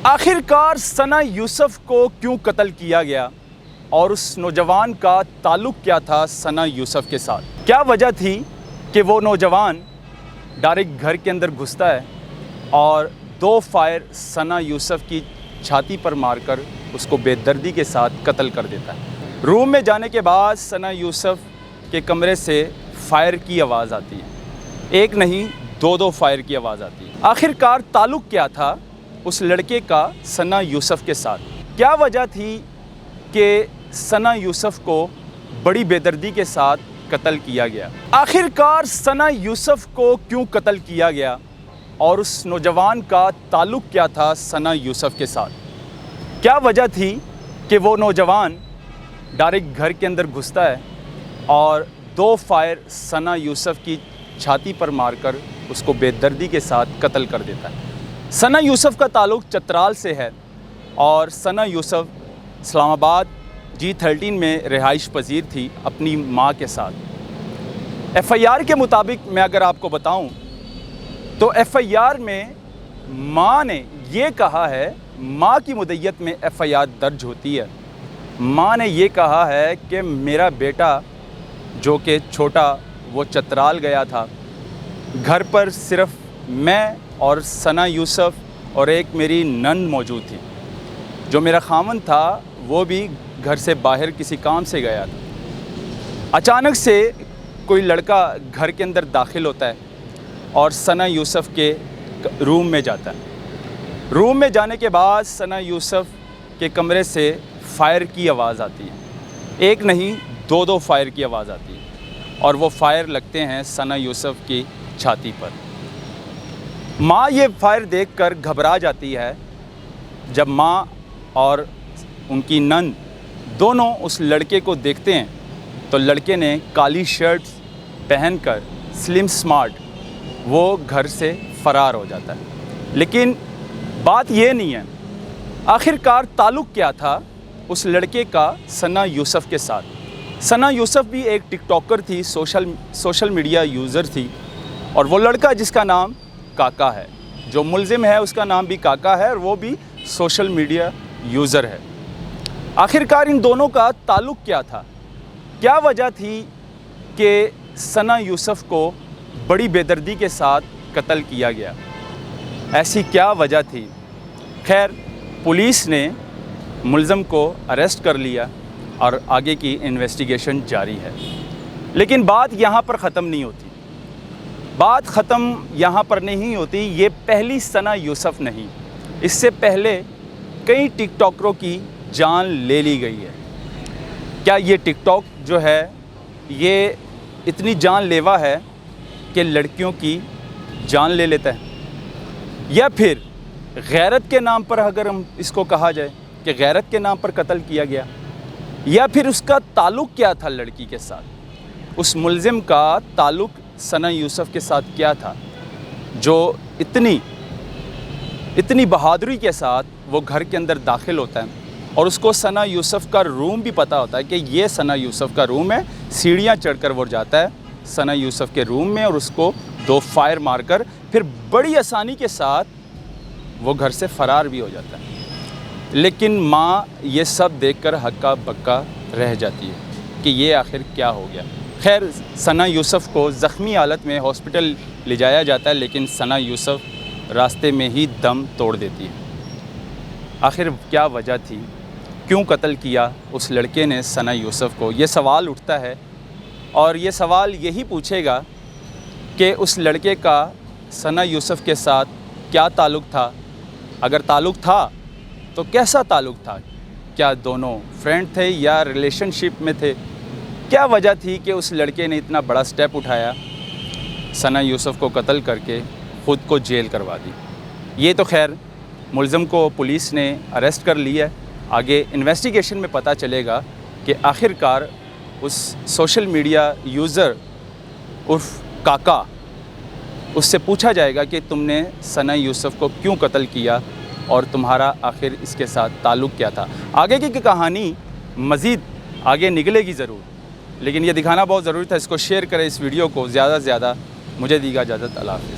आखिरकार सना यूसुफ को क्यों कत्ल किया गया और उस नौजवान का ताल्लुक़ क्या था सना यूसुफ के साथ? क्या वजह थी कि वो नौजवान डायरेक्ट घर के अंदर घुसता है और 2 फायर सना यूसुफ की छाती पर मारकर उसको बेदर्दी के साथ कत्ल कर देता है। रूम में जाने के बाद सना यूसुफ के कमरे से फायर की आवाज़ आती है। एक नहीं 2 फायर की आवाज़ आती है। आखिरकार ताल्लुक़ क्या था उस लड़के का सना यूसुफ के साथ? क्या वजह थी कि सना यूसुफ को बड़ी बेदर्दी के साथ कत्ल किया गया? आखिरकार सना यूसुफ को क्यों कत्ल किया गया और उस नौजवान का ताल्लुक़ क्या था सना यूसुफ के साथ? क्या वजह थी कि वो नौजवान डायरेक्ट घर के अंदर घुसता है और 2 फायर सना यूसुफ की छाती पर मारकर उसको बेदर्दी के साथ कत्ल कर देता है? सना यूसुफ का ताल्लुक़ चतराल से है और सना यूसुफ इस्लामाबाद G13 में रिहाइश पजीर थी अपनी माँ के साथ। FIR के मुताबिक मैं अगर आपको बताऊं तो FIR में माँ ने ये कहा है, माँ की मुद्दत में FIR दर्ज होती है। माँ ने ये कहा है कि मेरा बेटा जो कि छोटा वो चतराल गया था, घर पर सिर्फ़ मैं और सना यूसुफ और एक मेरी नंद मौजूद थी। जो मेरा खामन था वो भी घर से बाहर किसी काम से गया था। अचानक से कोई लड़का घर के अंदर दाखिल होता है और सना यूसुफ के रूम में जाता है। रूम में जाने के बाद सना यूसुफ के कमरे से फायर की आवाज़ आती है। एक नहीं 2 फायर की आवाज़ आती है और वो फायर लगते हैं सना यूसुफ की छाती पर। माँ ये फायर देखकर घबरा जाती है। जब माँ और उनकी नंद दोनों उस लड़के को देखते हैं तो लड़के ने काली शर्ट पहनकर स्लिम स्मार्ट वो घर से फ़रार हो जाता है। लेकिन बात ये नहीं है, आखिरकार ताल्लुक़ क्या था उस लड़के का सना यूसुफ के साथ? सना यूसुफ भी एक टिकटॉकर थी, सोशल मीडिया यूज़र थी और वो लड़का जिसका नाम काका है, जो मुल्ज़िम है उसका नाम भी काका है और वो भी सोशल मीडिया यूज़र है। आखिरकार इन दोनों का ताल्लुक़ क्या था? क्या वजह थी कि सना यूसुफ को बड़ी बेदर्दी के साथ कत्ल किया गया? ऐसी क्या वजह थी? खैर, पुलिस ने मुल्ज़िम को अरेस्ट कर लिया और आगे की इन्वेस्टिगेशन जारी है। लेकिन बात यहाँ पर ख़त्म नहीं होती। बात ख़त्म यहाँ पर नहीं होती। ये पहली सना यूसुफ नहीं, इससे पहले कई टिकटॉकरों की जान ले ली गई है। क्या ये टिकटॉक जो है ये इतनी जानलेवा है कि लड़कियों की जान ले लेता है? या फिर गैरत के नाम पर, अगर हम इसको कहा जाए कि गैरत के नाम पर कत्ल किया गया, या फिर उसका ताल्लुक़ क्या था लड़की के साथ? उस मुल्ज़िम का ताल्लुक़ सना यूसुफ के साथ क्या था जो इतनी बहादुरी के साथ वो घर के अंदर दाखिल होता है और उसको सना यूसुफ का रूम भी पता होता है कि ये सना यूसुफ का रूम है। सीढ़ियाँ चढ़कर वो जाता है सना यूसुफ के रूम में और उसको 2 फायर मारकर फिर बड़ी आसानी के साथ वो घर से फ़रार भी हो जाता है। लेकिन माँ ये सब देखकर हक्का बक्का रह जाती है कि ये आखिर क्या हो गया। खैर, सना यूसुफ को ज़ख्मी हालत में हॉस्पिटल ले जाया जाता है, लेकिन सना यूसुफ रास्ते में ही दम तोड़ देती है। आखिर क्या वजह थी? क्यों कत्ल किया उस लड़के ने सना यूसुफ को? ये सवाल उठता है और ये सवाल यही पूछेगा कि उस लड़के का सना यूसुफ के साथ क्या ताल्लुक़ था? अगर ताल्लुक़ था तो कैसा ताल्लुक़ था? क्या दोनों फ्रेंड थे या रिलेशनशिप में थे? क्या वजह थी कि उस लड़के ने इतना बड़ा स्टेप उठाया, सना यूसुफ को कत्ल करके ख़ुद को जेल करवा दी? ये तो खैर मुल्ज़िम को पुलिस ने अरेस्ट कर लिया है। आगे इन्वेस्टिगेशन में पता चलेगा कि आखिरकार उस सोशल मीडिया यूज़र उर्फ काका, उससे पूछा जाएगा कि तुमने सना यूसुफ को क्यों कत्ल किया और तुम्हारा आखिर इसके साथ ताल्लुक़ क्या था? आगे की कहानी मज़ीद आगे निकलेगी ज़रूर, लेकिन ये दिखाना बहुत ज़रूरी था। इसको शेयर करें, इस वीडियो को ज़्यादा से ज़्यादा। मुझे दीजिए इजाज़त। अल्लाह हाफ़िज़।